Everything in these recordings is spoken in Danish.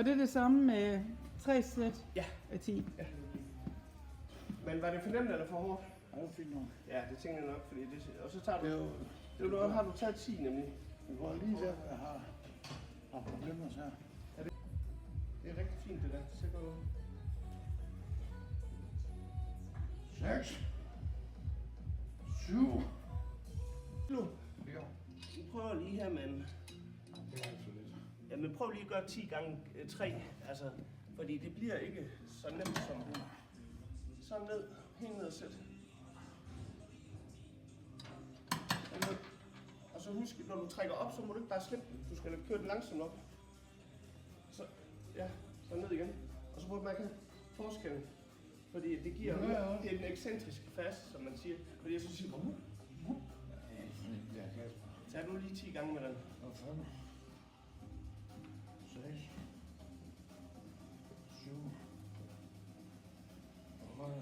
Og det er det samme med 3 sæt af 10? Ja. Men var det for nemt eller for hårdt? Ja, det er fint nok. Ja, det tænker jeg nok, fordi det... Og så tager du... Det har du taget 10 nemlig. Det går lige der, hvor jeg har problemer her. Det er rigtig fint det der. Så går du... 6. 7. Nu. Ja. Vi prøver lige her, men... Det er alt for lidt. Ja, men prøv lige at gøre 10 gange 3, altså, fordi det bliver ikke så nemt som sådan ned, helt ned og sæt. Og så husk, når du trækker op, så må du ikke bare slippe den. Du skal køre den langsomt op. Så, ja, så ned igen. Og så må du mærke forskellen. Fordi det giver, det er den ekscentriske fase, som man siger. Fordi jeg så siger, tag du lige 10 gange med den. 6, 7, 8,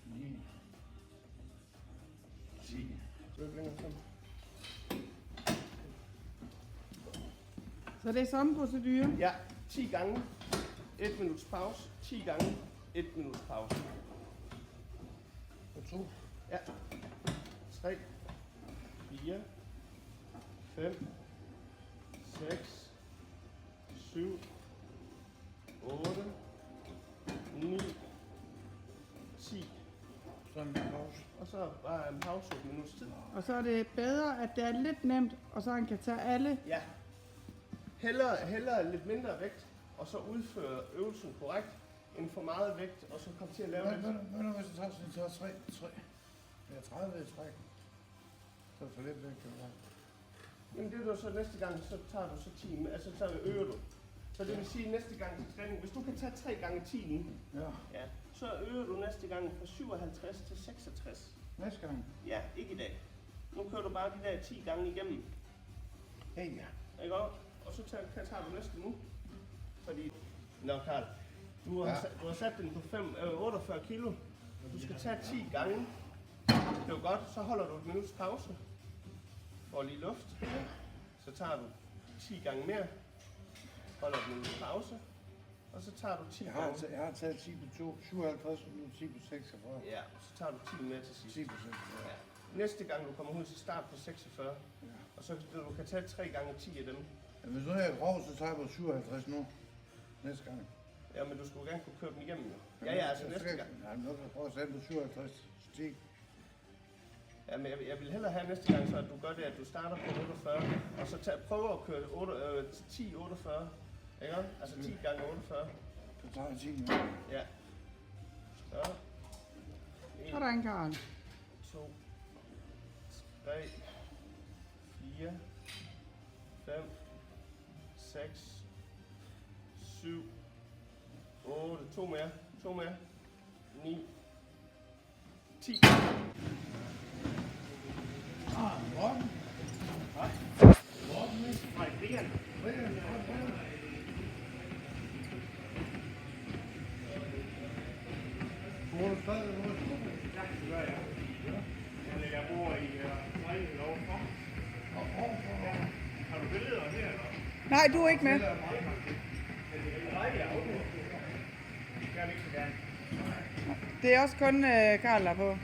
9, 10. Så det er samme procedure? Ja, 10 gange 1 minuts pause, 10 gange 1 minuts pause. Og 2. Ja. 3, 4, 5, 6, 7, 8, 9, 10. Så en pause. Og så bare en pause et minuts tid. Og så er det bedre, at det er lidt nemt, og så han kan tage alle? Ja. Hellere lidt mindre vægt, og så udføre øvelsen korrekt, end for meget vægt, og så komme til at lave det. Men hvis jeg tager sådan 3. Ja, 30 i træk. Så er det for lidt vægt, kan du have. Jamen det er jo så næste gang, så tager du så 10, altså så øger du. Så det vil sige næste gang til træning, hvis du kan tage 3 gange 10 nu, ja, så øger du næste gang fra 57 til 66. Næste gang? Ja, ikke i dag. Nu kører du bare de der 10 gange igennem. Ja. Ikke også? Og så tager du næste nu. Fordi, nå Karl, du har sat den på 48 kilo. Du skal tage 10 gange. Det er jo godt, så holder du et minuts pause. Får lige luft. Så tager du 10 gange mere. Holder et minuts pause. Og så tager du 10 gange. Jeg har taget 10 på 57, og nu 10 på 46. Ja, så tager du 10 mere til sidst. 10 på 46. Ja. Næste gang du kommer ud til start på 46. Ja. Og så du kan tage 3 gange 10 af dem. Ja, hvis nu er jeg grov, så tager jeg på 57 nu. Næste gang. Ja, men du skulle gerne kunne køre dem igennem jo. Ja, altså næste gang. Ja, nu kan jeg prøve at sætte på 57 til 10. Ja, men jeg vil hellere have næste gang, så at du gør det, at du starter på 48, og så prøver at køre 10-48. Ikke? Altså 10 gange 48. Så tager jeg 10 nu. Ja. Så. 1, Sådan, Karl. 2, 3, 4, 5, 6, 7, 8, 2 mere, 9, 10. Morten? Nej, Brian. Bor du stadig i vores skole? Ja, det gør jeg. Jeg bor i lejlighed overfor. Har du billeder her, eller? Nej, du er ikke med. Nej, jeg er okay. Det gør ikke så gerne. Det er også kun Karl, der er på.